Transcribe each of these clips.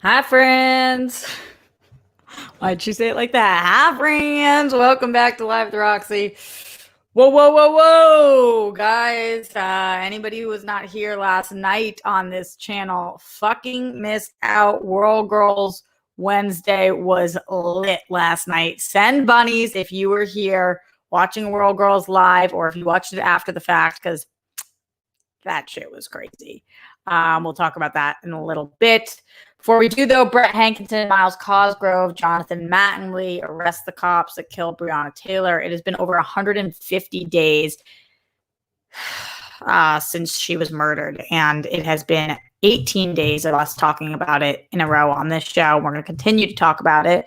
Hi, friends. Why'd you say it like that? Hi, friends. Welcome back to Live with Roxy. Whoa, whoa, whoa, whoa, guys. Anybody who was not here last night on this channel fucking missed out. World Girls Wednesday was lit last night. Send bunnies if you were here watching World Girls live or if you watched it after the fact, because that shit was crazy. We'll talk about that in a little bit. Before we do, though, Brett Hankinson, Miles Cosgrove, Jonathan Mattingly arrest the cops that killed Breonna Taylor. It has been over 150 days since she was murdered, and it has been 18 days of us talking about it in a row on this show. We're going to continue to talk about it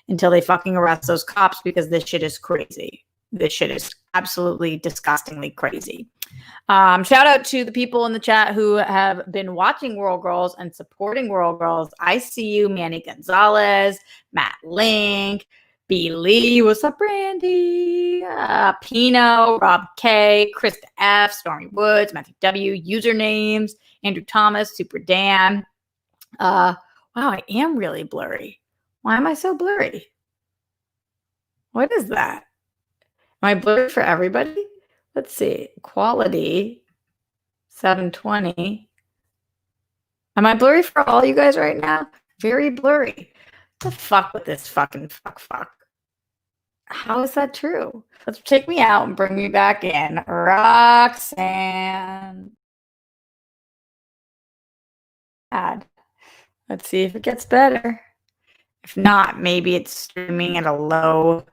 until they fucking arrest those cops, because this shit is crazy. This shit is absolutely disgustingly crazy. Shout out to the people in the chat who have been watching World Girls and supporting World Girls. I see you, Manny Gonzalez, Matt Link, B. Lee, what's up, Brandy? Pino, Rob K, Krista F, Stormy Woods, Matthew W, usernames, Andrew Thomas, Super Dan. Wow, I am really blurry. Why am I so blurry? What is that? Am I blurry for everybody? Let's see. Quality 720. Am I blurry for all you guys right now? Very blurry. What the fuck with this fucking fuck? How is that true? Let's take me out and bring me back in. Roxanne. Add. Let's see if it gets better. If not, maybe it's streaming at a low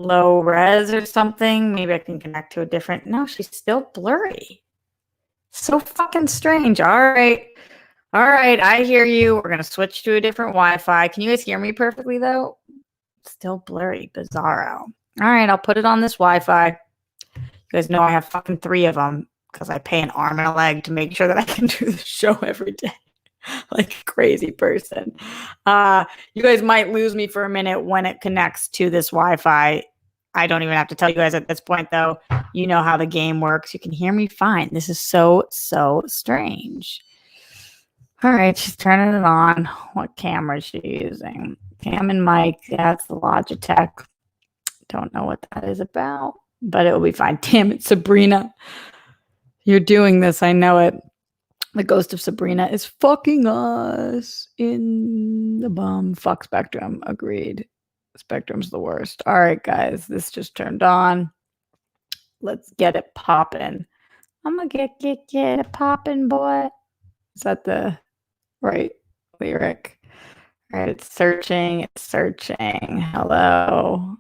res or something. Maybe I can connect to a different. No, she's still blurry. So fucking strange. All right, I hear you. We're gonna switch to a different Wi-Fi. Can you guys hear me perfectly though? Still blurry, bizarro. All right, I'll put it on this Wi-Fi. You guys know I have fucking 3 of them because I pay an arm and a leg to make sure that I can do the show every day. Like a crazy person. You guys might lose me for a minute when it connects to this Wi-Fi. I don't even have to tell you guys at this point, though. You know how the game works. You can hear me fine. This is so strange. All right, she's turning it on. What camera is she using? Cam and mic. That's the Logitech. Don't know what that is about, but it will be fine. Damn it, Sabrina. You're doing this. I know it. The ghost of Sabrina is fucking us in the bum. Fuck Spectrum. Agreed. Spectrum's the worst. All right, guys. This just turned on. Let's get it popping. I'm gonna get it popping, boy. Is that the right lyric? All right, it's searching. Hello.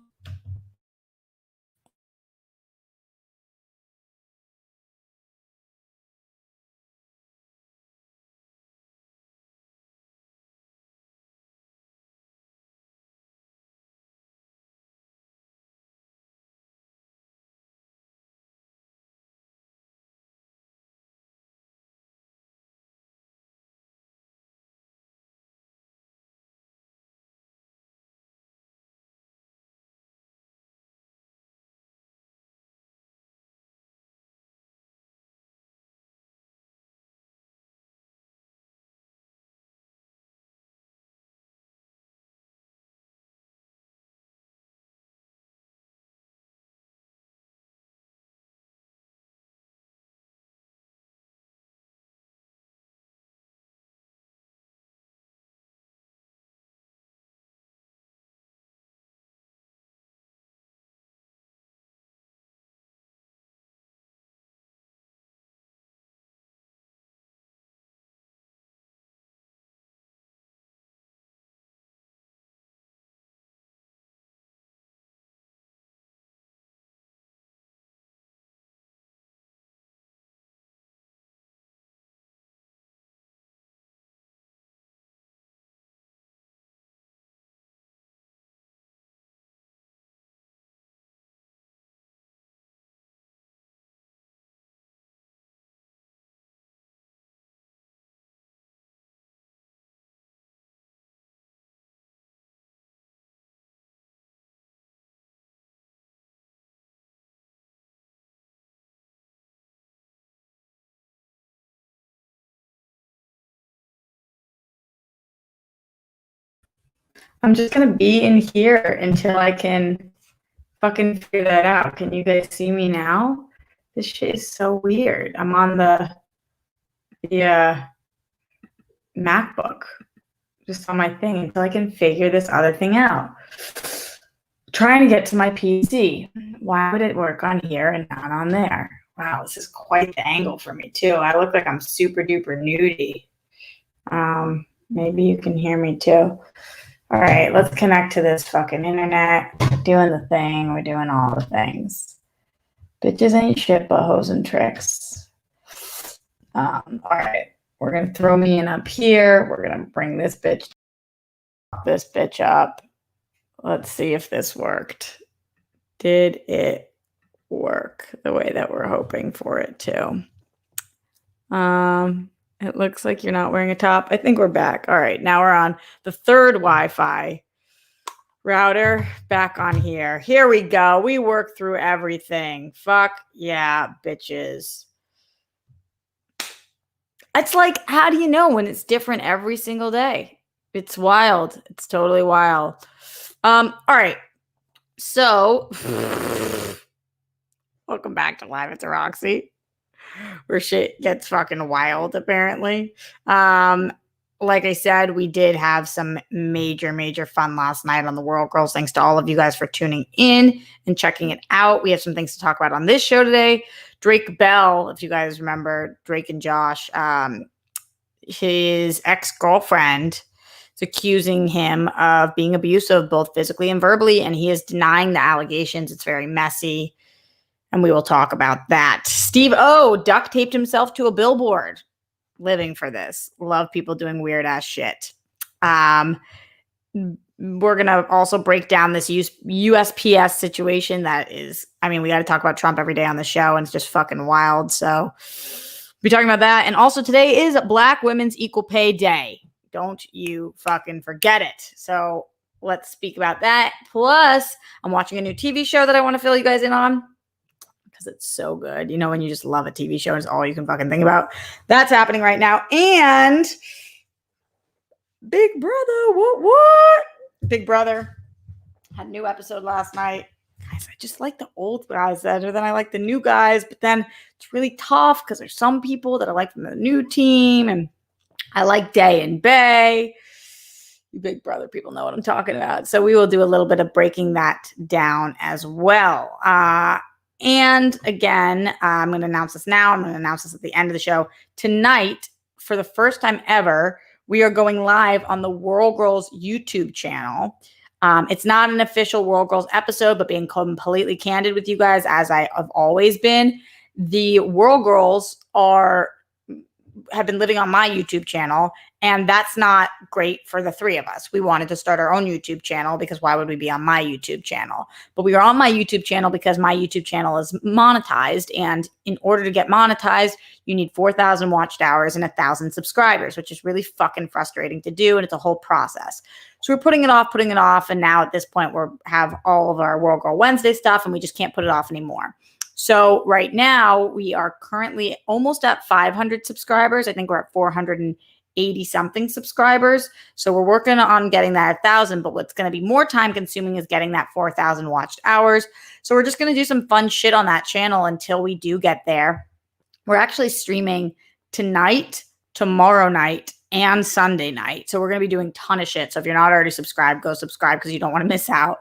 I'm just gonna be in here until I can fucking figure that out. Can you guys see me now? This shit is so weird. I'm on the MacBook, just on my thing until I can figure this other thing out. Trying to get to my PC. Why would it work on here and not on there? Wow, this is quite the angle for me too. I look like I'm super duper nudie. Maybe you can hear me too. All right, let's connect to this fucking internet. Doing the thing. We're doing all the things. Bitches ain't shit but hoes and tricks. All right, we're gonna throw me in up here. We're gonna bring this bitch up. Let's see if this worked. Did it work the way that we're hoping for it to? It looks like you're not wearing a top. I think we're back. All right, now we're on the third Wi-Fi router. Back on here. Here we go. We worked through everything. Fuck yeah, bitches. It's like, how do you know when it's different every single day? It's wild. It's totally wild. All right. So, welcome back to Live at the Roxy, where shit gets fucking wild, apparently. Like I said, we did have some major fun last night on the World Girls. Thanks to all of you guys for tuning in and checking it out. We have some things to talk about on this show today. Drake Bell, if you guys remember, Drake and Josh, his ex-girlfriend is accusing him of being abusive, both physically and verbally, and he is denying the allegations. It's very messy, and we will talk about that. Steve O duct taped himself to a billboard. Living for this. Love people doing weird ass shit. We're gonna also break down this USPS situation that is, I mean, we got to talk about Trump every day on the show, and it's just fucking wild. So we'll be talking about that. And also today is Black Women's Equal Pay Day. Don't you fucking forget it. So let's speak about that. Plus, I'm watching a new TV show that I want to fill you guys in on, because it's so good. You know, when you just love a TV show and it's all you can fucking think about. That's happening right now. And Big Brother, what? Big Brother had a new episode last night. Guys, I just like the old guys better than I like the new guys. But then it's really tough because there's some people that I like from the new team. And I like Day and Bay. You Big Brother people know what I'm talking about. So we will do a little bit of breaking that down as well. And again, I'm going to announce this now. I'm going to announce this at the end of the show. Tonight, for the first time ever, we are going live on the World Girls YouTube channel. It's not an official World Girls episode, but being completely candid with you guys, as I have always been, the World Girls have been living on my YouTube channel, and that's not great for the three of us. We wanted to start our own YouTube channel because why would we be on my YouTube channel? But we are on my YouTube channel because my YouTube channel is monetized, and in order to get monetized, you need 4,000 watched hours and 1,000 subscribers, which is really fucking frustrating to do, and it's a whole process. So we're putting it off, and now at this point we have all of our World Girl Wednesday stuff, and we just can't put it off anymore. So right now we are currently almost at 500 subscribers. I think we're at 480 something subscribers. So we're working on getting that 1,000, but what's going to be more time consuming is getting that 4,000 watched hours. So we're just going to do some fun shit on that channel until we do get there. We're actually streaming tonight, tomorrow night, and Sunday night. So we're going to be doing a ton of shit. So if you're not already subscribed, go subscribe because you don't want to miss out.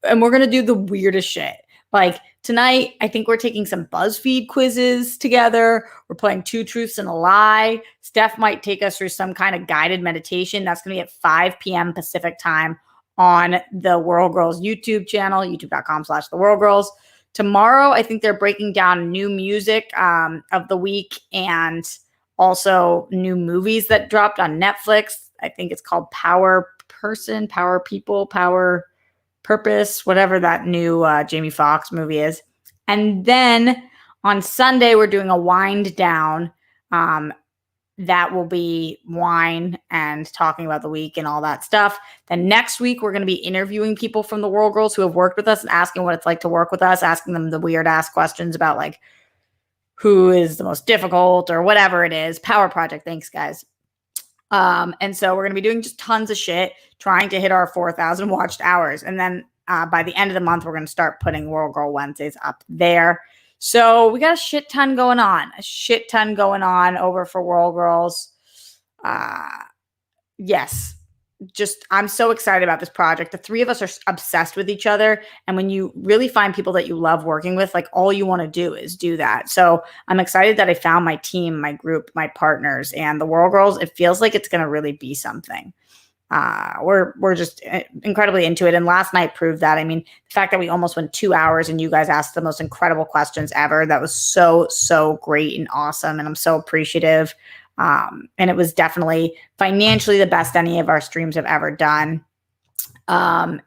And we're going to do the weirdest shit. Like tonight, I think we're taking some BuzzFeed quizzes together. We're playing Two Truths and a Lie. Steph might take us through some kind of guided meditation. That's going to be at 5 p.m. Pacific time on the World Girls YouTube channel, youtube.com/theworldgirls. Tomorrow, I think they're breaking down new music of the week and also new movies that dropped on Netflix. I think it's called Power Person, Power People, Power Purpose, whatever that new Jamie Foxx movie is. And then on Sunday, we're doing a wind down. That will be wine and talking about the week and all that stuff. Then next week, we're going to be interviewing people from the World Girls who have worked with us and asking what it's like to work with us, asking them the weird ass questions about like who is the most difficult or whatever it is. Power Project. Thanks, guys. And so we're going to be doing just tons of shit, trying to hit our 4,000 watched hours. And then by the end of the month, we're going to start putting World Girl Wednesdays up there. So we got a shit ton going on over for World Girls. Yes. Just, I'm so excited about this project. The three of us are obsessed with each other. And when you really find people that you love working with, like all you want to do is do that. So I'm excited that I found my team, my group, my partners, and the World Girls. It feels like it's going to really be something. We're just incredibly into it. And last night proved that. I mean, the fact that we almost went 2 hours and you guys asked the most incredible questions ever, that was so, so great and awesome. And I'm so appreciative. And it was definitely financially the best any of our streams have ever done,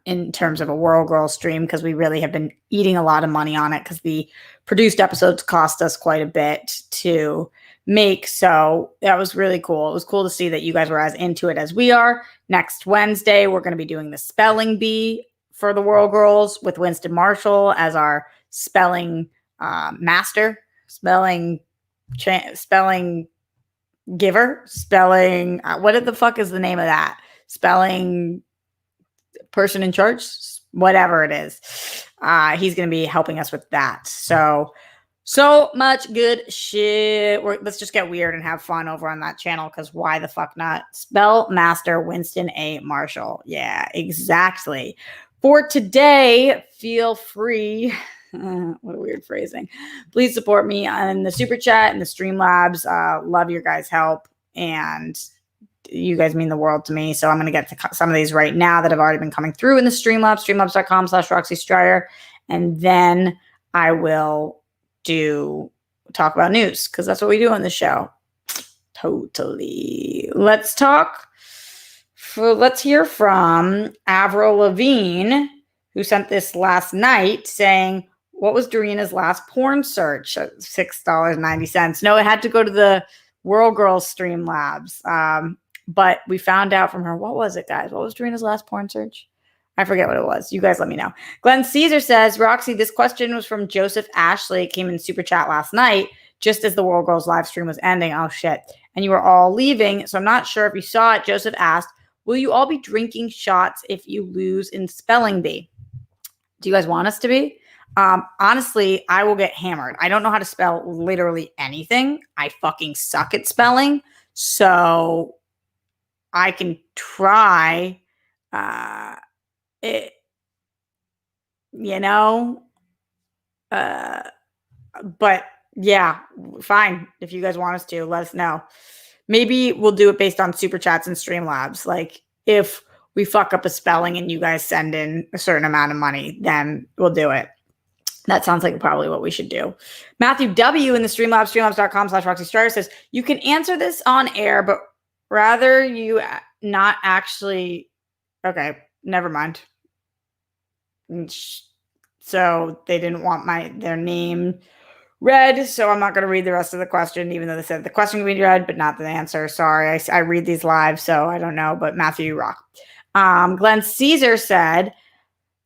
in terms of a World Girl stream, because we really have been eating a lot of money on it because the produced episodes cost us quite a bit to make. So that was really cool. It was cool to see that you guys were as into it as we are. Next Wednesday, we're going to be doing the spelling bee for the World Girls with Winston Marshall as our spelling master, spelling giver, spelling, what the fuck is the name of that? Spelling person in charge, whatever it is. He's going to be helping us with that. So much good shit. Let's just get weird and have fun over on that channel, because why the fuck not? Spell Master Winston A. Marshall. Yeah, exactly. For today, feel free. What a weird phrasing. Please support me on the super chat and the Streamlabs. Love your guys' help, and you guys mean the world to me. So I'm going to get to some of these right now that have already been coming through in the Streamlabs, streamlabs.com/Roxy Stryer. And then I will talk about news, because that's what we do on the show. Totally. Let's hear from Avril Lavigne, who sent this last night saying, what was Doreena's last porn search? $6.90. No, it had to go to the World Girls Streamlabs. But we found out from her, what was it, guys? What was Doreena's last porn search? I forget what it was. You guys let me know. Glenn Caesar says, Roxy, this question was from Joseph Ashley. It came in super chat last night, just as the World Girls live stream was ending. Oh, shit. And you were all leaving. So I'm not sure if you saw it. Joseph asked, will you all be drinking shots if you lose in spelling bee? Do you guys want us to be? Honestly, I will get hammered. I don't know how to spell literally anything. I fucking suck at spelling. So I can try it, but yeah, fine. If you guys want us to, let us know. Maybe we'll do it based on super chats and Streamlabs. Like if we fuck up a spelling and you guys send in a certain amount of money, then we'll do it. That sounds like probably what we should do. Matthew W. in the Streamlabs, streamlabs.com/Roxy Stryer says, you can answer this on air, but rather you not actually. Okay, never mind. So they didn't want their name read, so I'm not going to read the rest of the question, even though they said the question can be read, but not the answer. Sorry, I read these live, so I don't know, but Matthew, you rock. Glenn Caesar said,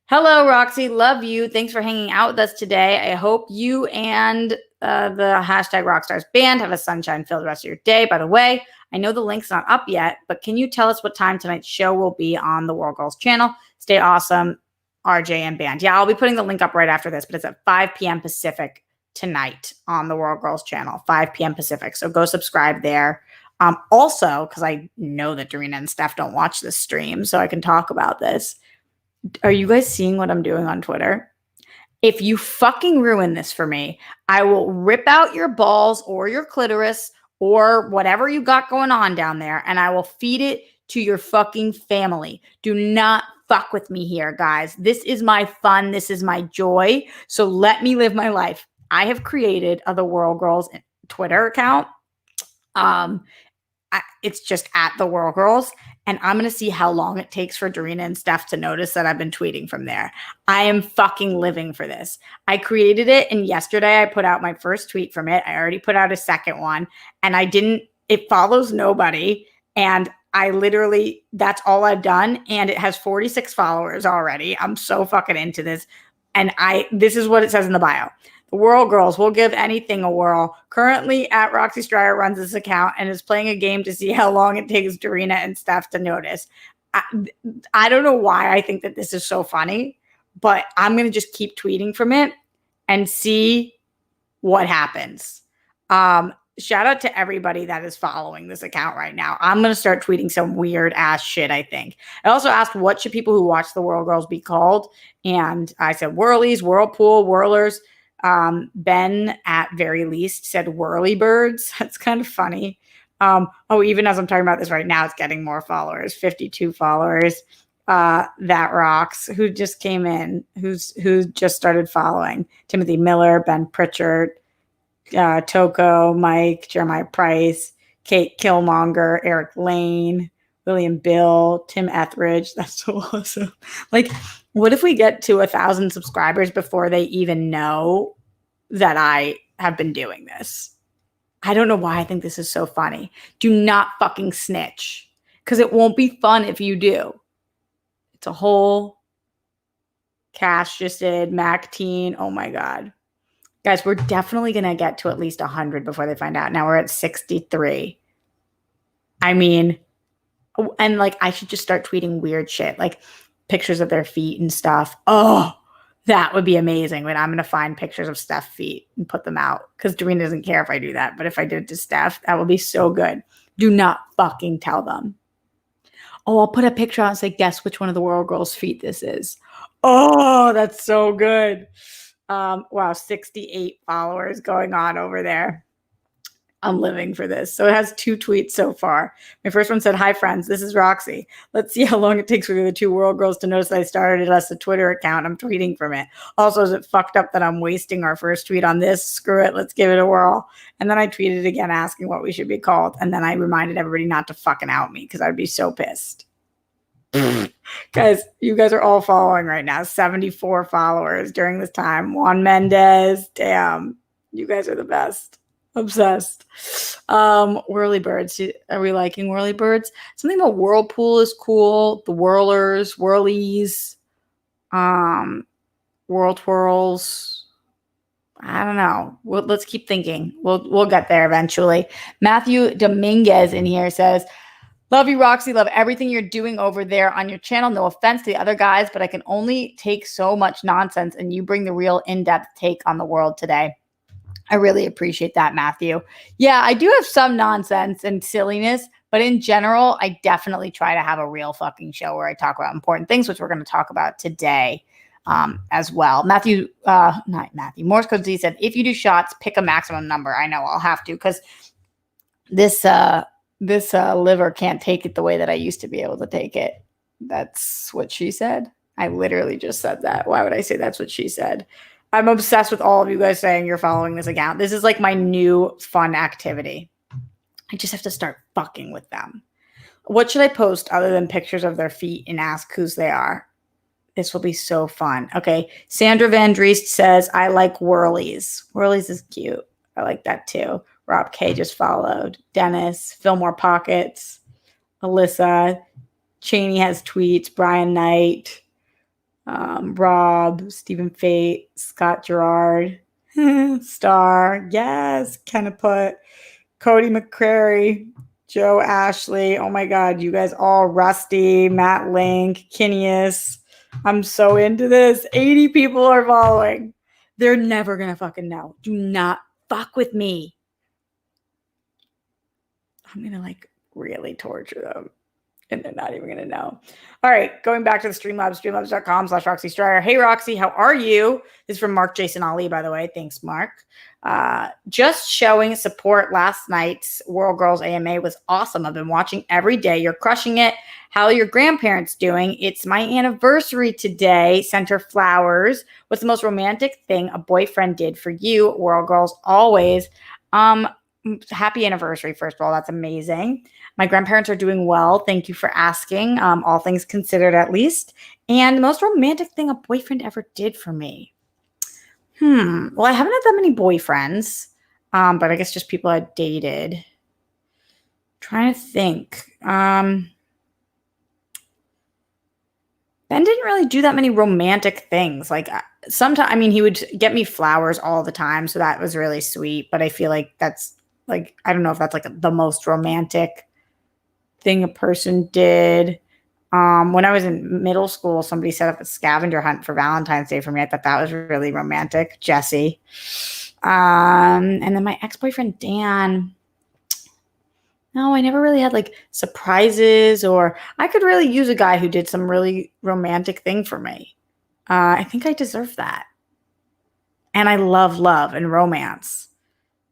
hello, Roxy, love you. Thanks for hanging out with us today. I hope you and the hashtag Rockstars band have a sunshine-filled rest of your day. By the way, I know the link's not up yet, but can you tell us what time tonight's show will be on the World Girls channel? Stay awesome, RJ and band. Yeah, I'll be putting the link up right after this, but it's at 5 p.m. Pacific tonight on the World Girls channel, 5 p.m. Pacific. So go subscribe there. Also, because I know that Dorina and Steph don't watch this stream, so I can talk about this. Are you guys seeing what I'm doing on Twitter? If you fucking ruin this for me, I will rip out your balls or your clitoris or whatever you got going on down there, and I will feed it to your fucking family. Do not fuck with me here, guys. This is my fun. This is my joy. So let me live my life. I have created the World Girls Twitter account. It's just at the World Girls. And I'm going to see how long it takes for Dorina and Steph to notice that I've been tweeting from there. I am fucking living for this. I created it, and yesterday I put out my first tweet from it. I already put out a second one, and it follows nobody. And I literally, that's all I've done. And it has 46 followers already. I'm so fucking into this. And this is what it says in the bio. The Whirl Girls will give anything a whirl. Currently at Roxy Stryer runs this account and is playing a game to see how long it takes Dorina and Steph to notice. I don't know why I think that this is so funny, but I'm going to just keep tweeting from it and see what happens. Shout out to everybody that is following this account right now. I'm going to start tweeting some weird ass shit, I think. I also asked what should people who watch the Whirl Girls be called? And I said whirlies, whirlpool, whirlers. Ben at very least said whirly birds. That's kind of funny. Even as I'm talking about this right now, it's getting more followers, 52 followers. That rocks, who just came in, who just started following. Timothy Miller, Ben Pritchard, Toko, Mike, Jeremiah Price, Kate Killmonger, Eric Lane, William Bill, Tim Etheridge. That's so awesome. Like, what if we get to 1,000 subscribers before they even know that I have been doing this? I don't know why I think this is so funny. Do not fucking snitch, because it won't be fun if you do. It's a whole Cash just did, Mac Teen. Oh my God. Guys, we're definitely going to get to at least 100 before they find out. Now we're at 63. I mean, and like I should just start tweeting weird shit, like pictures of their feet and stuff. Oh, that would be amazing. But I'm going to find pictures of Steph's feet and put them out because Doreen doesn't care if I do that. But if I did it to Steph, that would be so good. Do not fucking tell them. Oh, I'll put a picture out and say, guess which one of the Whirl Girls' feet this is. Oh, that's so good. Wow, 68 followers going on over there. I'm living for this. So it has 2 tweets so far. My first one said, hi, friends. This is Roxy. Let's see how long it takes for the 2 Whirl Girls to notice I started us a Twitter account. I'm tweeting from it. Also, is it fucked up that I'm wasting our first tweet on this? Screw it. Let's give it a whirl. And then I tweeted again asking what we should be called. And then I reminded everybody not to fucking out me because I'd be so pissed. Guys, you guys are all following right now. 74 followers during this time. Juan Mendez. Damn. You guys are the best. Obsessed. Whirly birds. Are we liking whirly birds? Something about whirlpool is cool. The whirlers, whirlies, whirl twirls. I don't know. Let's keep thinking. We'll get there eventually. Matthew Dominguez in here says, love you, Roxy. Love everything you're doing over there on your channel. No offense to the other guys, but I can only take so much nonsense, and you bring the real in-depth take on the world today. I really appreciate that, Matthew. Yeah, I do have some nonsense and silliness, but in general, I definitely try to have a real fucking show where I talk about important things, which we're going to talk about today as well. Not Matthew. Morse Code Z said, if you do shots, pick a maximum number. I know I'll have to because this liver can't take it the way that I used to be able to take it. That's what she said. I literally just said that. Why would I say that's what she said? I'm obsessed with all of you guys saying you're following this account. This is like my new fun activity. I just have to start fucking with them. What should I post other than pictures of their feet and ask whose they are? This will be so fun. Okay. Sandra Van Driest says, I like whirlies. Whirlies is cute. I like that too. Rob K just followed. Dennis, Fillmore Pockets, Alyssa, Cheney has tweets, Brian Knight, Rob, Stephen Fate, Scott Gerard, Star, yes, Kenneput, Cody McCrary, Joe Ashley. Oh my God, you guys all, Rusty, Matt Link, Kineas. I'm so into this. 80 people are following. They're never gonna fucking know. Do not fuck with me. I'm gonna like really torture them. And they're not even going to know. All right, going back to the Streamlabs, streamlabs.com/Roxy Stryer. Hey, Roxy, how are you? This is from Mark Jason Ali, by the way. Thanks, Mark. Just showing support last night's Whirl Girls AMA was awesome. I've been watching every day. You're crushing it. How are your grandparents doing? It's my anniversary today. Sent her flowers. What's the most romantic thing a boyfriend did for you? Whirl Girls always. Happy anniversary, first of all. That's amazing. My grandparents are doing well. Thank you for asking. All things considered, at least. And the most romantic thing a boyfriend ever did for me. Well, I haven't had that many boyfriends, but I guess just people I dated. Trying to think. Ben didn't really do that many romantic things. Like, sometimes, I mean, he would get me flowers all the time, so that was really sweet. But I feel like that's like, I don't know if that's like the most romantic thing a person did. When I was in middle school, somebody set up a scavenger hunt for Valentine's Day for me. I thought that was really romantic. Jesse. And then my ex-boyfriend, Dan. No, I never really had like surprises, or I could really use a guy who did some really romantic thing for me. I think I deserve that. And I love love and romance.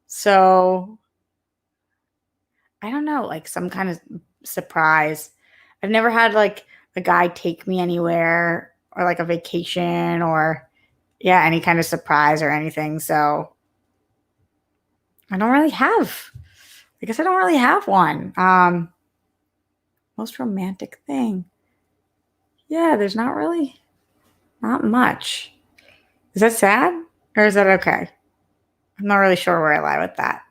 So I don't know, like some kind of surprise. I've never had like a guy take me anywhere or like a vacation or yeah, any kind of surprise or anything. So I don't really have. I guess I don't really have one. Most romantic thing. Yeah, there's not much. Is that sad or is that okay? I'm not really sure where I lie with that.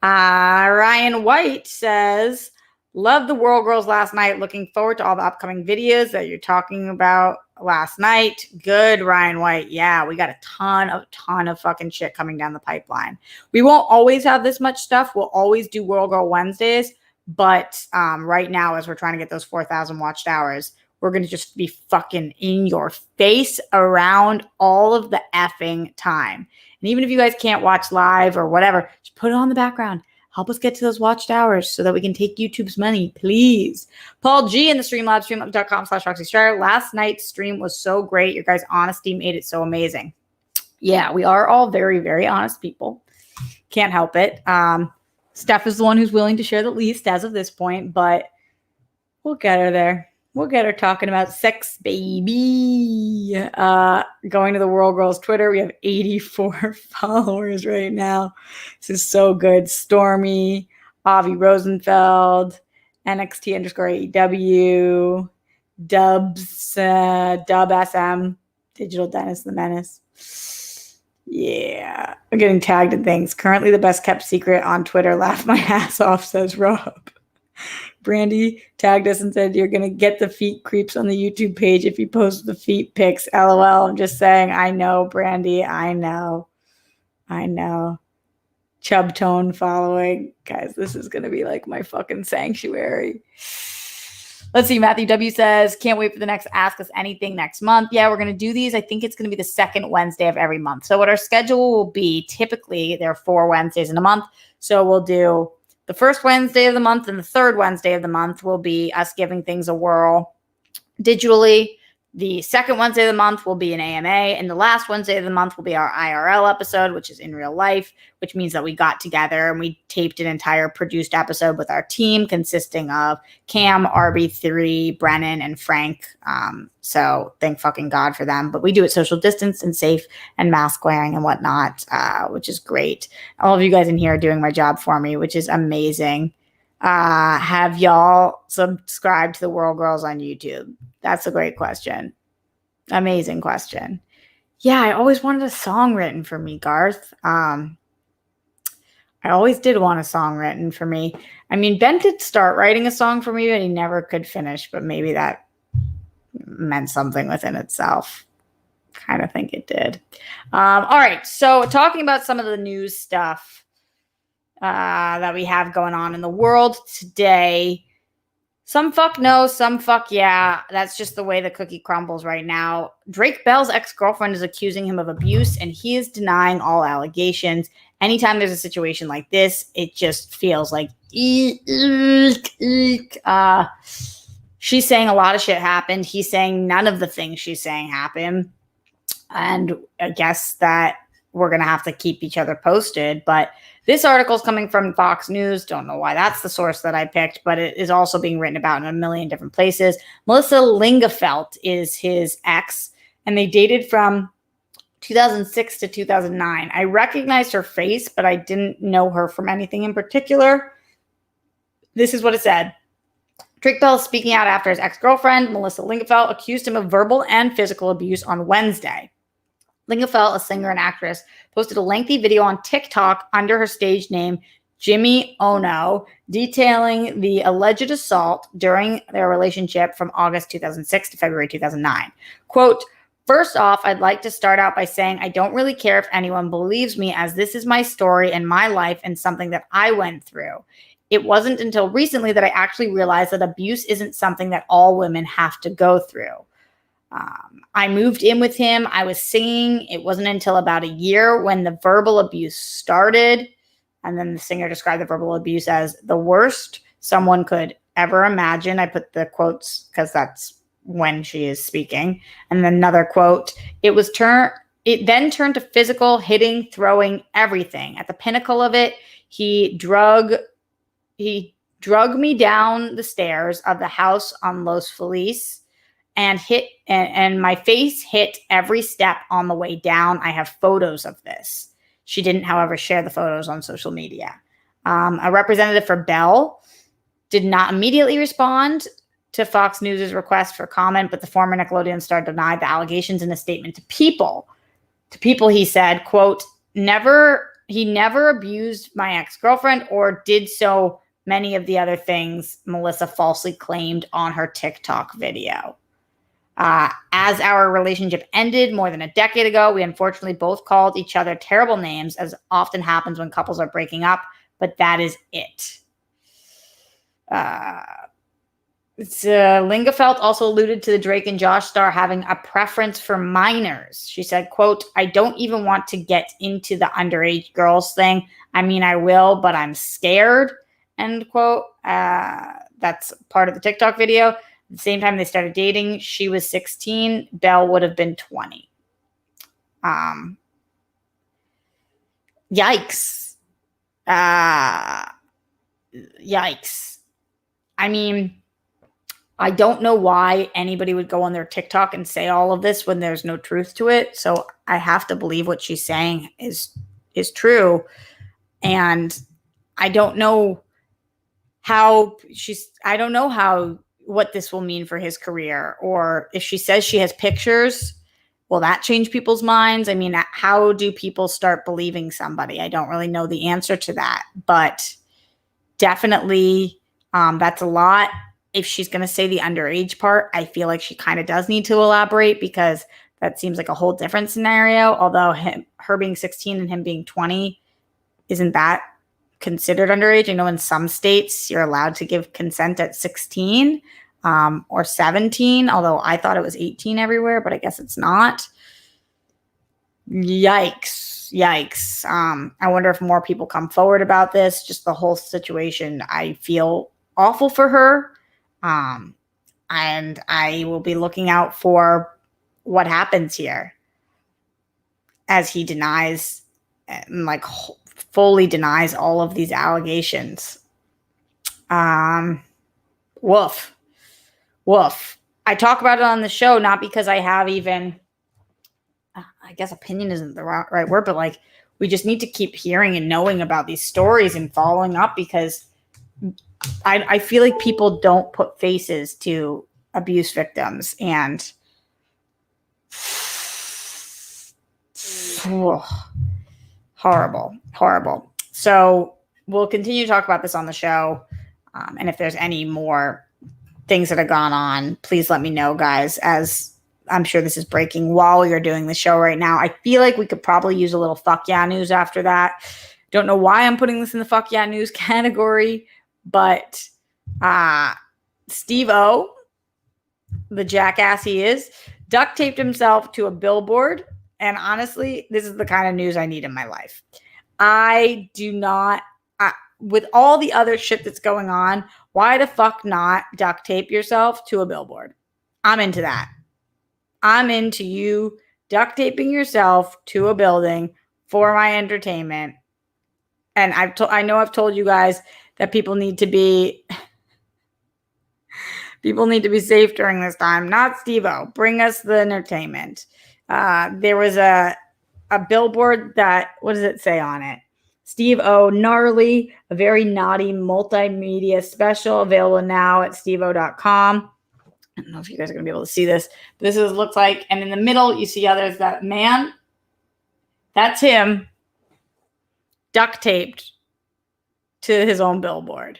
Ryan White says, love the World Girls last night. Looking forward to all the upcoming videos that you're talking about last night. Good, Ryan White. Yeah, we got a ton of fucking shit coming down the pipeline. We won't always have this much stuff. We'll always do World Girl Wednesdays. But right now, as we're trying to get those 4,000 watched hours, we're going to just be fucking in your face around all of the effing time. And even if you guys can't watch live or whatever, just put it on the background. Help us get to those watched hours so that we can take YouTube's money, please. Paul G in the Streamlabs, streamlabs.com/Roxy Striar. Last night's stream was so great. Your guys' honesty made it so amazing. Yeah, we are all very, very honest people. Can't help it. Steph is the one who's willing to share the least as of this point, but we'll get her there. We'll get her talking about sex, baby. Going to the World Girls Twitter. We have 84 followers right now. This is so good. Stormy, Avi Rosenfeld, NXT_AEW, Dubs, Dub SM, Digital Dennis the Menace. Yeah. I'm getting tagged in things. Currently the best kept secret on Twitter. Laugh my ass off, says Rob. Brandy tagged us and said, you're going to get the feet creeps on the YouTube page if you post the feet pics. LOL. I'm just saying, I know, Brandy. I know. Chub tone following. Guys, this is going to be like my fucking sanctuary. Let's see. Matthew W says, can't wait for the next Ask Us Anything next month. Yeah, we're going to do these. I think it's going to be the second Wednesday of every month. So what our schedule will be, typically there are 4 Wednesdays in a month. So we'll do the first Wednesday of the month and the third Wednesday of the month will be us giving things a whirl digitally. The second Wednesday of the month will be an AMA, and the last Wednesday of the month will be our IRL episode, which is in real life, which means that we got together and we taped an entire produced episode with our team consisting of Cam, RB3, Brennan, and Frank. So thank fucking God for them. But we do it social distance and safe and mask wearing and whatnot, which is great. All of you guys in here are doing my job for me, which is amazing. Have y'all subscribed to the World Girls on YouTube? That's a great question. Amazing question. Yeah, I always wanted a song written for me, Garth. I always did want a song written for me. I mean, Ben did start writing a song for me, but he never could finish. But maybe that meant something within itself. Kind of think it did. All right. So talking about some of the news stuff that we have going on in the world today. Some fuck no, some fuck yeah. That's just the way the cookie crumbles right now. Drake Bell's ex-girlfriend is accusing him of abuse, and he is denying all allegations. Anytime there's a situation like this, it just feels like she's saying a lot of shit happened. He's saying none of the things she's saying happened. And I guess that we're going to have to keep each other posted. But this article is coming from Fox News. Don't know why that's the source that I picked, but it is also being written about in a million different places. Melissa Lingefelt is his ex, and they dated from 2006 to 2009. I recognized her face, but I didn't know her from anything in particular. This is what it said. Drake Bell is speaking out after his ex-girlfriend, Melissa Lingefelt, accused him of verbal and physical abuse on Wednesday. Lingefelt, a singer and actress, posted a lengthy video on TikTok under her stage name, Jimmy Ono, detailing the alleged assault during their relationship from August 2006 to February 2009. Quote, First off, I'd like to start out by saying I don't really care if anyone believes me, as this is my story and my life and something that I went through. It wasn't until recently that I actually realized that abuse isn't something that all women have to go through. I moved in with him. I was singing. It wasn't until about a year when the verbal abuse started. And then the singer described the verbal abuse as the worst someone could ever imagine. I put the quotes because that's when she is speaking. And then another quote, it then turned to physical, hitting, throwing, everything. At the pinnacle of it, he drug me down the stairs of the house on Los Feliz and my face hit every step on the way down. I have photos of this. She didn't, however, share the photos on social media. A representative for Bell did not immediately respond to Fox News' request for comment, but the former Nickelodeon star denied the allegations in a statement to People. To People, he said, quote, he never abused my ex-girlfriend or did so many of the other things Melissa falsely claimed on her TikTok video. As our relationship ended more than a decade ago, we unfortunately both called each other terrible names, as often happens when couples are breaking up, but that is it. Lingefeld also alluded to the Drake and Josh star having a preference for minors. She said, quote, I don't even want to get into the underage girls thing. I mean, I will, but I'm scared, end quote. That's part of the TikTok video. At the same time they started dating, she was 16. Belle would have been 20. Yikes. Yikes. I mean, I don't know why anybody would go on their TikTok and say all of this when there's no truth to it. So I have to believe what she's saying is true. And I don't know what this will mean for his career, or if she says she has pictures, will that change people's minds? I mean, how do people start believing somebody? I don't really know the answer to that, but definitely that's a lot. If she's going to say the underage part, I feel like she kind of does need to elaborate, because that seems like a whole different scenario. Although her being 16 and him being 20, isn't that considered underage? I know in some states you're allowed to give consent at 16 or 17, although I thought it was 18 everywhere, but I guess it's not. Yikes. I wonder if more people come forward about this. Just the whole situation, I feel awful for her. And I will be looking out for what happens here as he denies, like fully denies all of these allegations. Woof. I talk about it on the show, not because I have even, I guess opinion isn't the right word, but like we just need to keep hearing and knowing about these stories and following up, because I feel like people don't put faces to abuse victims, and horrible. So we'll continue to talk about this on the show. And if there's any more things that have gone on, please let me know, guys, as I'm sure this is breaking while you're doing the show right now. I feel like we could probably use a little fuck yeah news after that. Don't know why I'm putting this in the fuck yeah news category, but Steve-O, the jackass he is, duct taped himself to a billboard. And honestly, this is the kind of news I need in my life. I do not, with all the other shit that's going on, why the fuck not duct tape yourself to a billboard? I'm into that. I'm into you duct taping yourself to a building for my entertainment. And I know I've told you guys that people need to be safe during this time. Not Steve-O. Bring us the entertainment. There was a billboard that, what does it say on it? Steve-O, gnarly, a very naughty multimedia special, available now at steve-o.com. I don't know if you guys are going to be able to see this. But this is what it looks like. And in the middle, you see there's that man. That's him duct taped to his own billboard.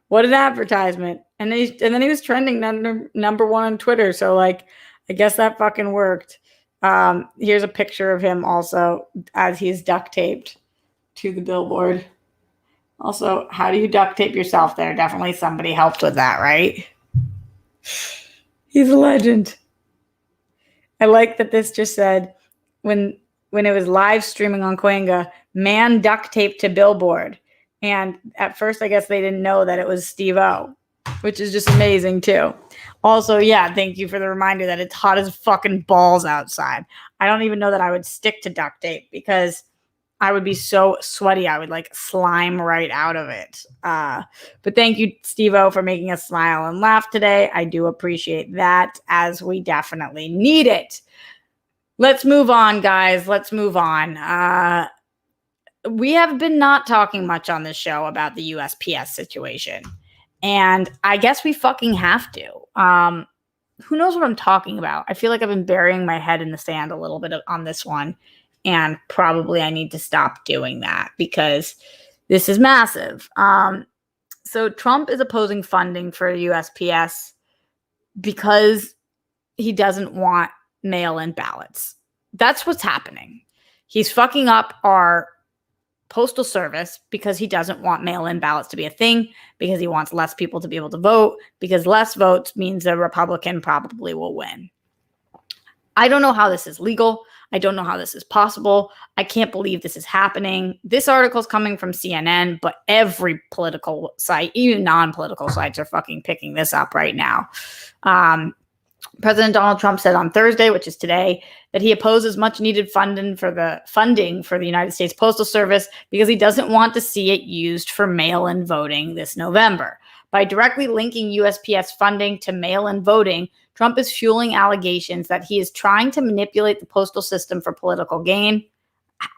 What an advertisement. And then he was trending number one on Twitter. So like, I guess that fucking worked. Here's a picture of him also as he's duct taped to the billboard. Also, how do you duct tape yourself there? Definitely somebody helped with that, right? He's a legend. I like that this just said when it was live streaming on Quanga, man duct taped to billboard. And at first, I guess they didn't know that it was Steve-O, which is just amazing too. Also, yeah, thank you for the reminder that it's hot as fucking balls outside. I don't even know that I would stick to duct tape because I would be so sweaty. I would like slime right out of it. But thank you, Steve-O, for making us smile and laugh today. I do appreciate that, as we definitely need it. Let's move on, guys. Let's move on. We have been not talking much on this show about the USPS situation. And I guess we fucking have to. Who knows what I'm talking about? I feel like I've been burying my head in the sand a little bit on this one. And probably I need to stop doing that because this is massive. So Trump is opposing funding for USPS because he doesn't want mail-in ballots. That's what's happening. He's fucking up our postal service because he doesn't want mail-in ballots to be a thing, because he wants less people to be able to vote, because less votes means a Republican probably will win. I don't know how this is legal. I don't know how this is possible. I can't believe this is happening. This article is coming from CNN, but every political site, even non-political sites, are fucking picking this up right now. President Donald Trump said on Thursday, which is today, that he opposes much needed funding for the United States Postal Service because he doesn't want to see it used for mail-in voting this November. By directly linking USPS funding to mail-in voting, Trump is fueling allegations that he is trying to manipulate the postal system for political gain.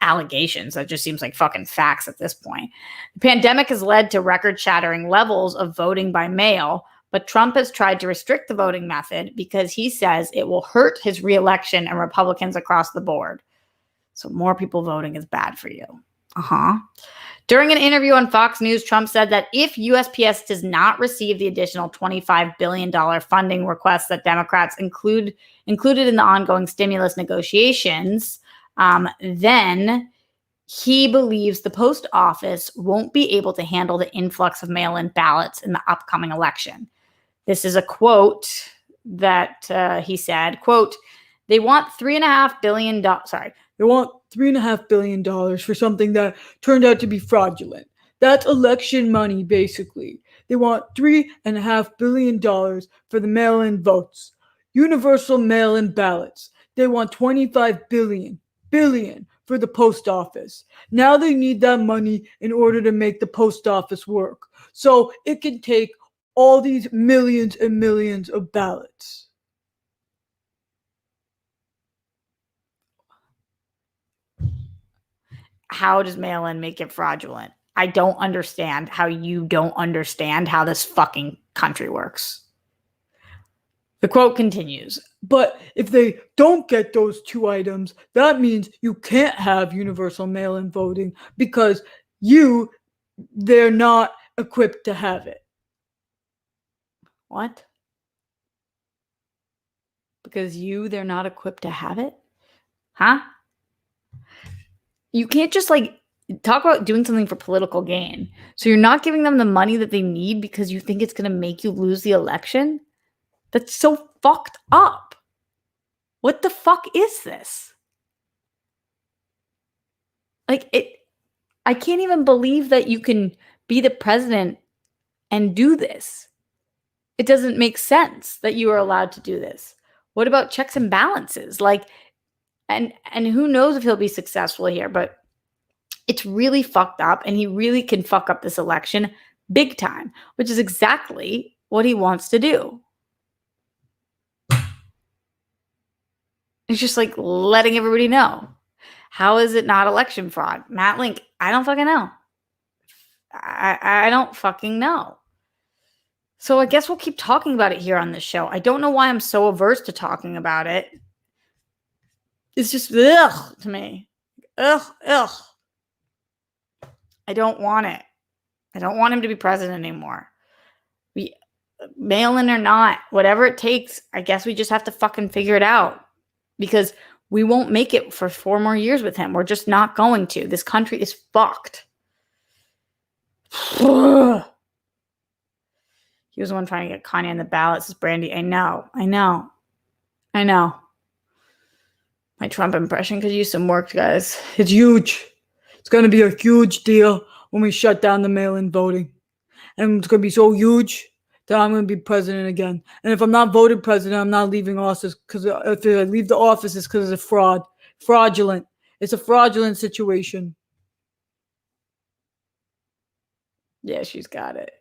Allegations. That just seems like fucking facts at this point. The pandemic has led to record-shattering levels of voting by mail, but Trump has tried to restrict the voting method because he says it will hurt his reelection and Republicans across the board. So more people voting is bad for you. During an interview on Fox News, Trump said that if USPS does not receive the additional $25 billion funding request that Democrats included in the ongoing stimulus negotiations, then he believes the post office won't be able to handle the influx of mail-in ballots in the upcoming election. This is a quote that he said, quote, they want $3.5 billion. They want $3.5 billion for something that turned out to be fraudulent. That's election money, basically. They want $3.5 billion for the mail-in votes. Universal mail-in ballots. They want $25 billion for the post office. Now they need that money in order to make the post office work. So it can take all these millions and millions of ballots. How does mail-in make it fraudulent? I don't understand how you don't understand how this fucking country works. The quote continues, but if they don't get those two items, that means you can't have universal mail-in voting because they're not equipped to have it. What? Because they're not equipped to have it? Huh? You can't just talk about doing something for political gain. So you're not giving them the money that they need because you think it's going to make you lose the election? That's so fucked up. What the fuck is this? I can't even believe that you can be the president and do this. It doesn't make sense that you are allowed to do this. What about checks and balances? And who knows if he'll be successful here, but it's really fucked up, and he really can fuck up this election big time, which is exactly what he wants to do. It's just letting everybody know. How is it not election fraud? Matt Link, I don't fucking know. I don't fucking know. So I guess we'll keep talking about it here on this show. I don't know why I'm so averse to talking about it. It's just ugh to me. Ugh. I don't want it. I don't want him to be president anymore. mail-in or not, whatever it takes, I guess we just have to fucking figure it out because we won't make it for 4 more years with him. We're just not going to. This country is fucked. He was the one trying to get Kanye on the ballot, says Brandy. I know. My Trump impression could use some work, guys. It's huge. It's going to be a huge deal when we shut down the mail-in voting. And it's going to be so huge that I'm going to be president again. And if I'm not voted president, I'm not leaving office, because if I leave the office, it's because it's a fraud. Fraudulent. It's a fraudulent situation. Yeah, she's got it.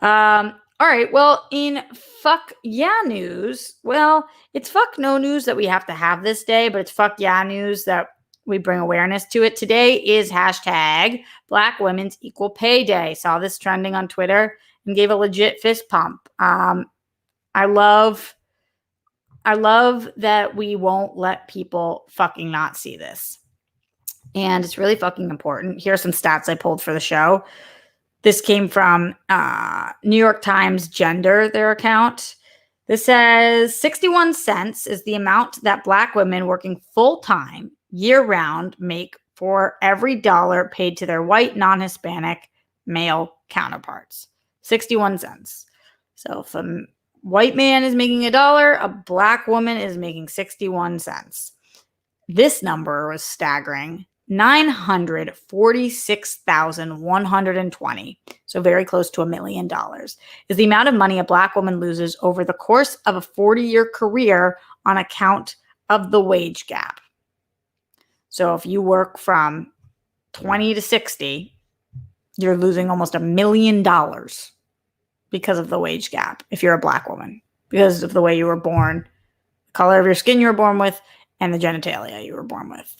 All right. Well, in fuck yeah news, well, it's fuck no news that we have to have this day, but it's fuck yeah news that we bring awareness to it. Today is hashtag Black Women's Equal Pay Day. Saw this trending on Twitter and gave a legit fist pump. I love that we won't let people fucking not see this. And it's really fucking important. Here are some stats I pulled for the show. This came from New York Times Gender, their account. This says 61 cents is the amount that Black women working full-time, year-round, make for every dollar paid to their white, non-Hispanic male counterparts. 61 cents. So if a white man is making $1, a Black woman is making 61 cents. This number was staggering. $946,120, so very close to $1 million, is the amount of money a Black woman loses over the course of a 40-year career on account of the wage gap. So if you work from 20 to 60, you're losing almost $1 million because of the wage gap if you're a Black woman, because of the way you were born, the color of your skin you were born with, and the genitalia you were born with.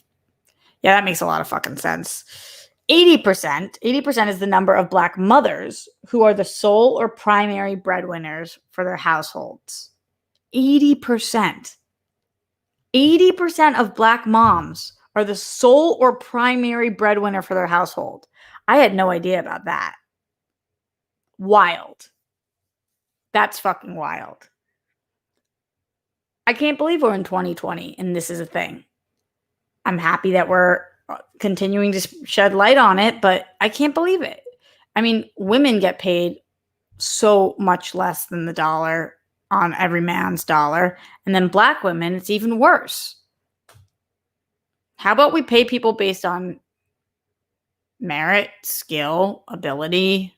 Yeah, that makes a lot of fucking sense. 80% is the number of Black mothers who are the sole or primary breadwinners for their households. 80%. 80% of Black moms are the sole or primary breadwinner for their household. I had no idea about that. Wild. That's fucking wild. I can't believe we're in 2020 and this is a thing. I'm happy that we're continuing to shed light on it, but I can't believe it. I mean, women get paid so much less than the dollar on every man's dollar. And then Black women, it's even worse. How about we pay people based on merit, skill, ability,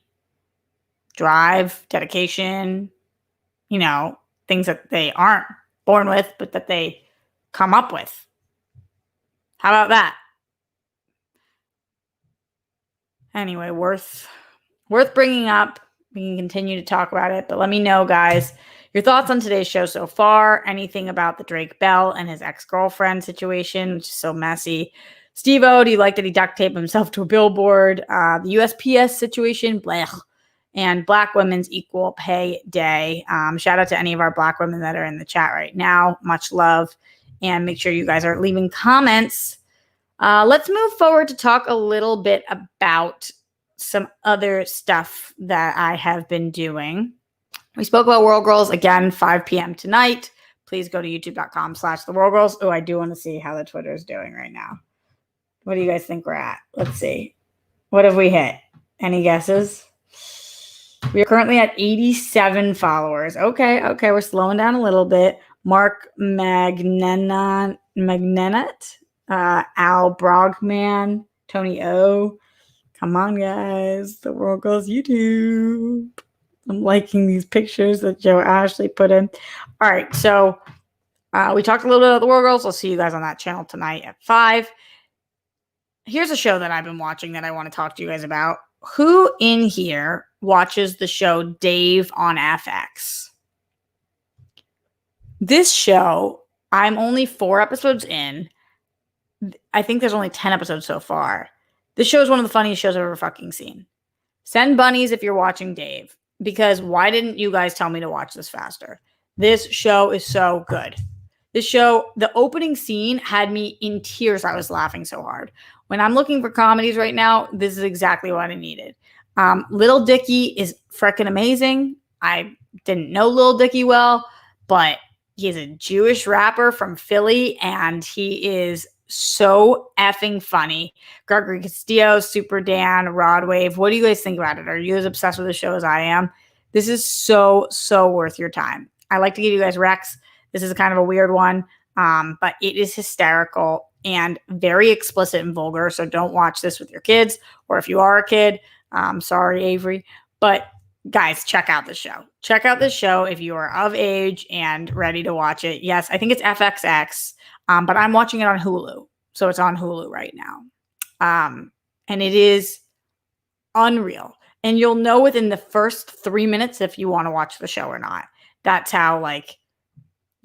drive, dedication, things that they aren't born with, but that they come up with. How about that? Anyway, worth bringing up. We can continue to talk about it, but let me know, guys, your thoughts on today's show so far. Anything about the Drake Bell and his ex-girlfriend situation, which is so messy. Steve-O, do you like that he duct taped himself to a billboard? The USPS situation, blech. And Black Women's Equal Pay Day. Shout out to any of our Black women that are in the chat right now. Much love. And make sure you guys are leaving comments. Let's move forward to talk a little bit about some other stuff that I have been doing. We spoke about World Girls again, 5 p.m. tonight. Please go to youtube.com/theworldgirls. Oh, I do want to see how the Twitter is doing right now. What do you guys think we're at? Let's see. What have we hit? Any guesses? We are currently at 87 followers. Okay, we're slowing down a little bit. Mark Magnenet, Al Brogman, Tony O. Come on, guys. The World Girls YouTube. I'm liking these pictures that Joe Ashley put in. All right, so we talked a little bit about the World Girls. I'll see you guys on that channel tonight at 5. Here's a show that I've been watching that I want to talk to you guys about. Who in here watches the show Dave on FX? This show, I'm only 4 episodes in. I think there's only 10 episodes so far. This show is one of the funniest shows I've ever fucking seen. Send bunnies if you're watching Dave, because why didn't you guys tell me to watch this faster? This show is so good. This show, the opening scene had me in tears. I was laughing so hard. When I'm looking for comedies right now, this is exactly what I needed. Little Dicky is freaking amazing. I didn't know Lil Dicky well, but he's a Jewish rapper from Philly, and he is so effing funny. Gregory Castillo, Super Dan, Rod Wave. What do you guys think about it? Are you as obsessed with the show as I am? This is so worth your time. I like to give you guys recs. This is kind of a weird one, but it is hysterical and very explicit and vulgar. So don't watch this with your kids, or if you are a kid, sorry, Avery. But guys, check out the show. Check out this show if you are of age and ready to watch it. Yes, I think it's FXX, but I'm watching it on Hulu. So it's on Hulu right now. And it is unreal. And you'll know within the first 3 minutes if you want to watch the show or not. That's how like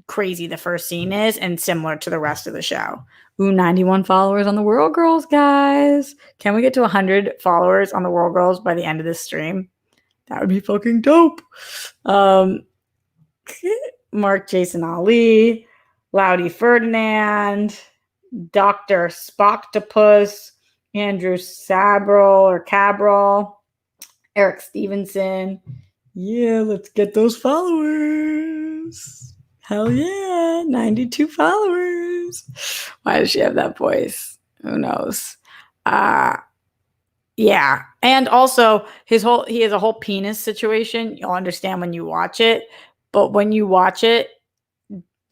crazy the first scene is, and similar to the rest of the show. Ooh, 91 followers on the World Girls, guys. Can we get to 100 followers on the World Girls by the end of this stream? That would be fucking dope. Mark Jason Ali, Loudy Ferdinand, Dr. Spoctopus, Andrew Cabral, Eric Stevenson. Yeah, let's get those followers. Hell yeah, 92 followers. Why does she have that voice? Who knows? Yeah. And also he has a whole penis situation. You'll understand when you watch it. But when you watch it,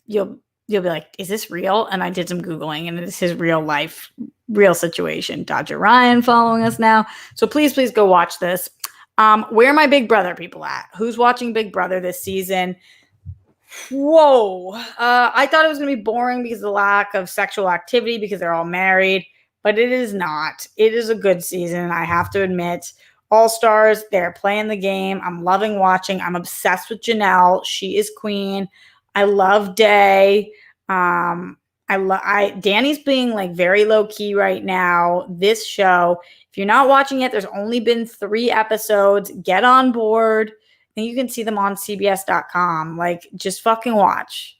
you'll be like, is this real? And I did some Googling, and it's his real situation. Dodger Ryan following us now. So please go watch this. Where are my Big Brother people at? Who's watching Big Brother this season? Whoa. I thought it was going to be boring because of the lack of sexual activity because they're all married, but it is not. It is a good season, I have to admit. All stars, they're playing the game. I'm loving watching. I'm obsessed with Janelle. She is queen. I love Day. Danny's being like very low key right now. This show, if you're not watching it, there's only been 3 episodes. Get on board. I think you can see them on CBS.com. Like, just fucking watch.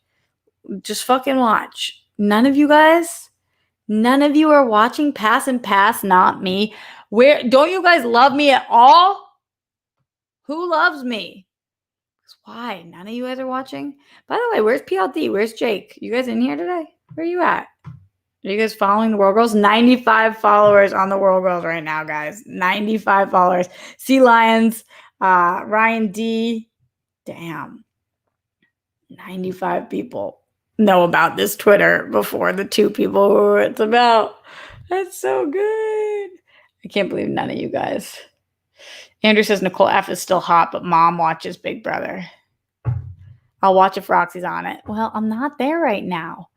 Just fucking watch. None of you are watching Pass and Pass, not me. Where don't you guys love me at all? Who loves me? Why? None of you guys are watching? By the way, where's PLD? Where's Jake? You guys in here today? Where are you at? Are you guys following the World Girls? 95 followers on the World Girls right now, guys. 95 followers. Sea Lions, Ryan D. Damn. 95 people know about this Twitter before the 2 people who it's about. That's so good. I can't believe none of you guys. Andrew says Nicole F is still hot, but mom watches Big Brother. I'll watch if Roxy's on it. Well, I'm not there right now.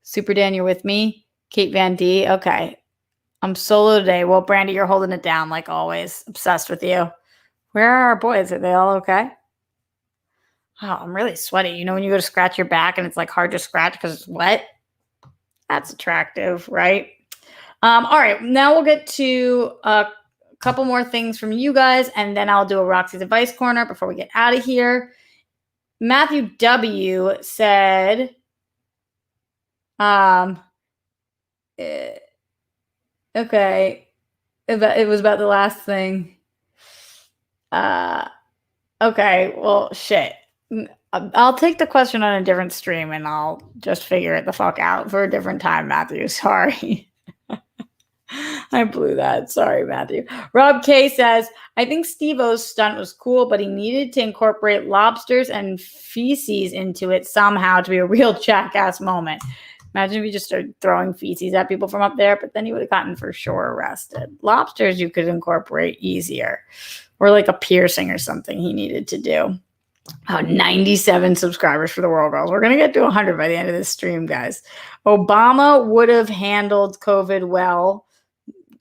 Super Dan, you're with me? Kate Van D. Okay. I'm solo today. Well, Brandy, you're holding it down like always. Obsessed with you. Where are our boys? Are they all okay? Oh, I'm really sweaty. You know when you go to scratch your back and it's like hard to scratch because it's wet? That's attractive, right? All right. Now we'll get to a couple more things from you guys, and then I'll do a Roxy's Advice Corner before we get out of here. Matthew W. said, okay, it was about the last thing. Okay, well, shit. I'll take the question on a different stream, and I'll just figure it the fuck out for a different time, Matthew. Sorry. I blew that. Sorry, Matthew. Rob K says, I think Steve-O's stunt was cool, but he needed to incorporate lobsters and feces into it somehow to be a real jackass moment. Imagine if he just started throwing feces at people from up there, but then he would have gotten for sure arrested. Lobsters you could incorporate easier, or like a piercing or something he needed to do. Oh, 97 subscribers for the World Girls. We're going to get to 100 by the end of this stream, guys. Obama would have handled COVID well.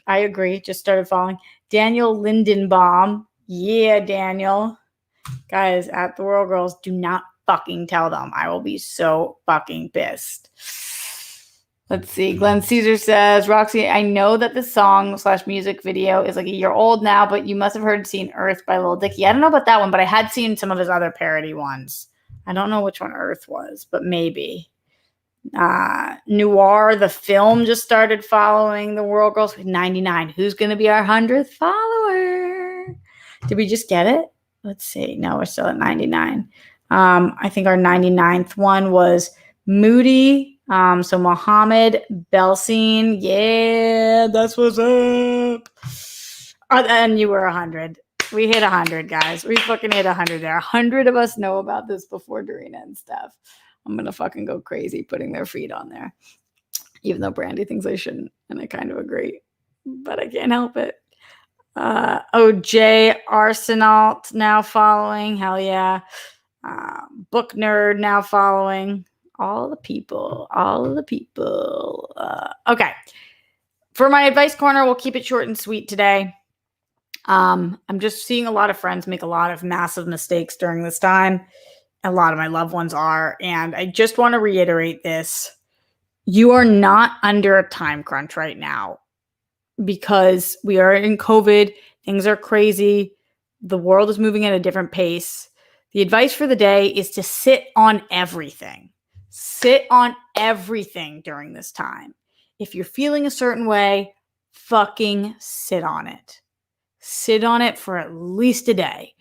I agree. Just started following. Daniel Lindenbaum. Yeah, Daniel. Guys, at the World Girls, do not fucking tell them. I will be so fucking pissed. Let's see. Glenn Caesar says, Roxy, I know that the song/music video is like a year old now, but you must have heard Seen Earth by Lil Dicky. I don't know about that one, but I had seen some of his other parody ones. I don't know which one Earth was, but maybe. Noir, the film, just started following the World Girls with 99. Who's going to be our 100th follower? Did we just get it? let's see. No, we're still at 99. I think our 99th one was Moody. So Mohammed Belsin. Yeah, that's what's up. And you were 100. We hit 100, guys. We fucking hit 100 there. 100 of us know about this before Dorina and Steph. I'm going to fucking go crazy putting their feet on there. Even though Brandy thinks I shouldn't. And I kind of agree. But I can't help it. OJ Arsenal now following. Hell yeah. Book Nerd now following. All the people. Okay. For my advice corner, we'll keep it short and sweet today. I'm just seeing a lot of friends make a lot of massive mistakes during this time. A lot of my loved ones are. And I just want to reiterate this. You are not under a time crunch right now because we are in COVID. Things are crazy. The world is moving at a different pace. The advice for the day is to sit on everything. Sit on everything during this time. If you're feeling a certain way, fucking sit on it. Sit on it for at least a day.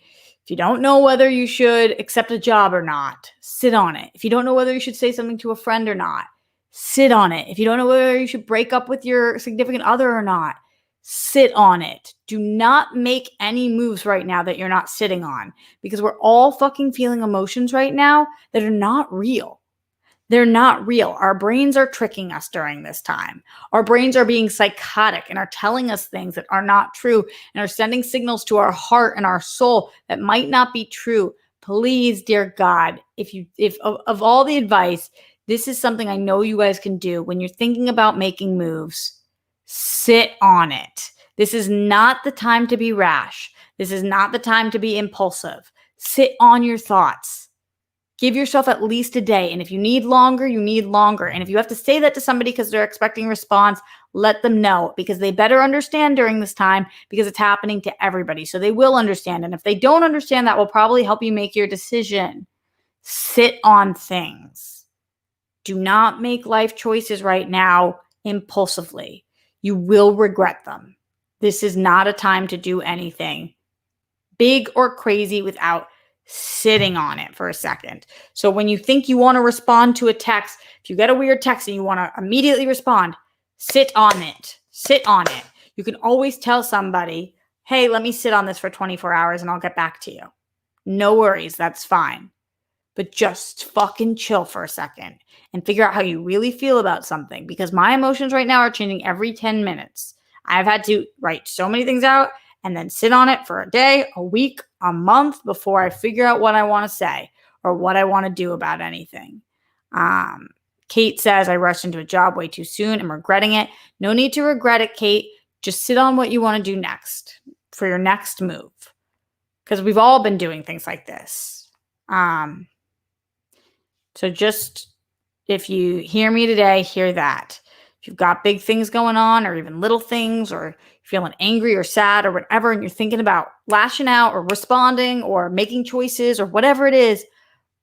If you don't know whether you should accept a job or not, sit on it. If you don't know whether you should say something to a friend or not, sit on it. If you don't know whether you should break up with your significant other or not, sit on it. Do not make any moves right now that you're not sitting on because we're all fucking feeling emotions right now that are not real. They're not real. Our brains are tricking us during this time. Our brains are being psychotic and are telling us things that are not true and are sending signals to our heart and our soul that might not be true. Please, dear God, if of all the advice, this is something I know you guys can do when you're thinking about making moves. Sit on it. This is not the time to be rash. This is not the time to be impulsive. Sit on your thoughts. Give yourself at least a day. And if you need longer, you need longer. And if you have to say that to somebody because they're expecting a response, let them know because they better understand during this time because it's happening to everybody. So they will understand. And if they don't understand, that will probably help you make your decision. Sit on things. Do not make life choices right now impulsively. You will regret them. This is not a time to do anything big or crazy without sitting on it for a second. So when you think you want to respond to a text, if you get a weird text and you want to immediately respond, sit on it. Sit on it. You can always tell somebody, hey, let me sit on this for 24 hours and I'll get back to you. No worries. That's fine. But just fucking chill for a second and figure out how you really feel about something because my emotions right now are changing every 10 minutes. I've had to write so many things out and then sit on it for a day, a week, a month before I figure out what I want to say or what I want to do about anything. Kate says, I rushed into a job way too soon. I'm regretting it. No need to regret it, Kate. Just sit on what you want to do next for your next move. Because we've all been doing things like this. So just, if you hear me today, hear that. If you've got big things going on or even little things or feeling angry or sad or whatever, and you're thinking about lashing out or responding or making choices or whatever it is,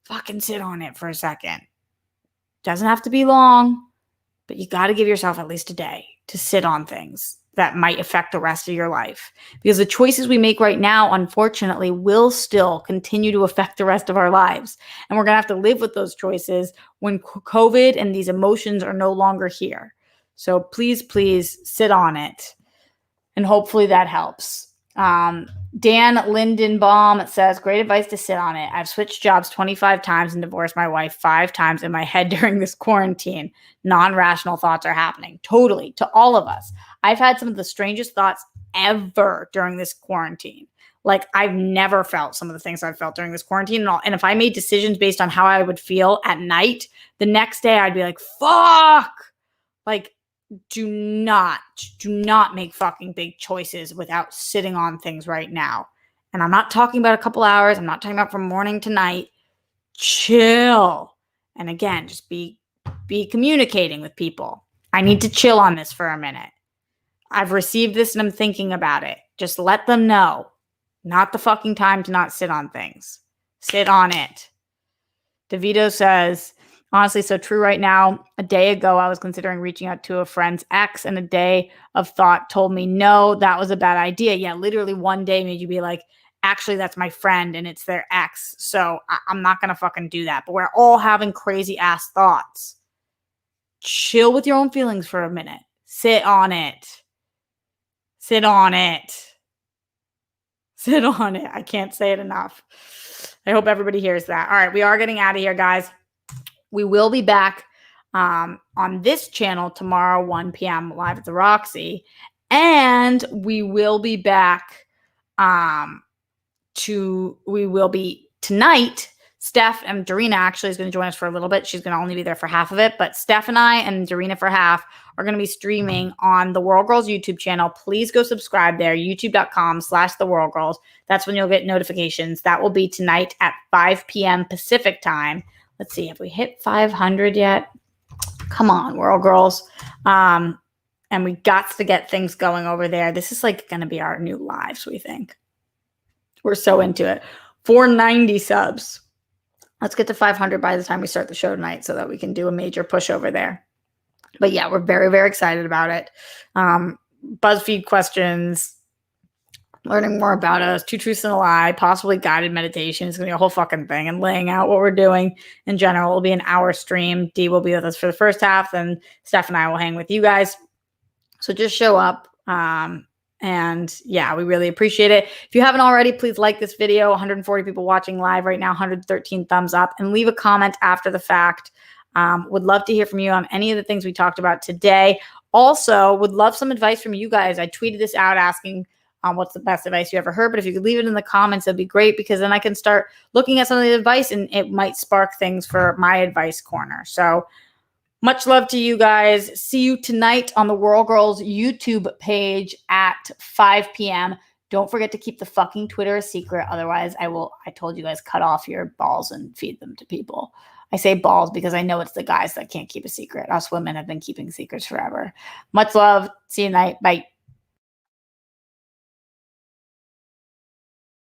fucking sit on it for a second. Doesn't have to be long, but you got to give yourself at least a day to sit on things that might affect the rest of your life. Because the choices we make right now, unfortunately, will still continue to affect the rest of our lives. And we're going to have to live with those choices when COVID and these emotions are no longer here. So please, please sit on it. And hopefully that helps. Dan Lindenbaum says, great advice to sit on it. I've switched jobs 25 times and divorced my wife 5 times in my head during this quarantine. Non-rational thoughts are happening. Totally. To all of us. I've had some of the strangest thoughts ever during this quarantine. Like I've never felt some of the things I've felt during this quarantine and all. And if I made decisions based on how I would feel at night, the next day I'd be like, fuck. Like, do not make fucking big choices without sitting on things right now. And I'm not talking about a couple hours. I'm not talking about from morning to night. Chill. And again, just be communicating with people. I need to chill on this for a minute. I've received this and I'm thinking about it. Just let them know. Not the fucking time to not sit on things. Sit on it. DeVito says, honestly, so true right now. A day ago, I was considering reaching out to a friend's ex, and a day of thought told me, no, that was a bad idea. Yeah, literally one day made you be like, actually that's my friend and it's their ex. So I'm not going to fucking do that. But we're all having crazy ass thoughts. Chill with your own feelings for a minute. Sit on it. Sit on it. Sit on it. I can't say it enough. I hope everybody hears that. All right, we are getting out of here, guys. We will be back on this channel tomorrow, 1 p.m. live at the Roxy. And we will be back we will be tonight. Steph and Darina actually is going to join us for a little bit. She's going to only be there for half of it, but Steph and I and Darina for half are going to be streaming on the World Girls YouTube channel. Please go subscribe there, youtube.com/theworldgirls. That's when you'll get notifications. That will be tonight at 5 p.m. Pacific time. Let's see, have we hit 500 yet? Come on, World Girls. And we got to get things going over there. This is like going to be our new lives, we think. We're so into it. 490 subs. Let's get to 500 by the time we start the show tonight so that we can do a major push over there. But yeah, we're very, very excited about it. BuzzFeed questions, learning more about us, 2 truths and a lie, possibly guided meditation. It's going to be a whole fucking thing, and laying out what we're doing in general. It will be an hour stream. Dee will be with us for the first half, and Steph and I will hang with you guys. So just show up. And yeah, we really appreciate it. If you haven't already, please like this video. 140 people watching live right now, 113 thumbs up, and leave a comment after the fact. Would love to hear from you on any of the things we talked about today. Also, would love some advice from you guys. I tweeted this out asking what's the best advice you ever heard, but if you could leave it in the comments, that'd be great, because then I can start looking at some of the advice and it might spark things for my advice corner. So much love to you guys. See you tonight on the World Girls YouTube page at 5 p.m. Don't forget to keep the fucking Twitter a secret. Otherwise, I told you guys, cut off your balls and feed them to people. I say balls because I know it's the guys that can't keep a secret. Us women have been keeping secrets forever. Much love. See you tonight. Bye.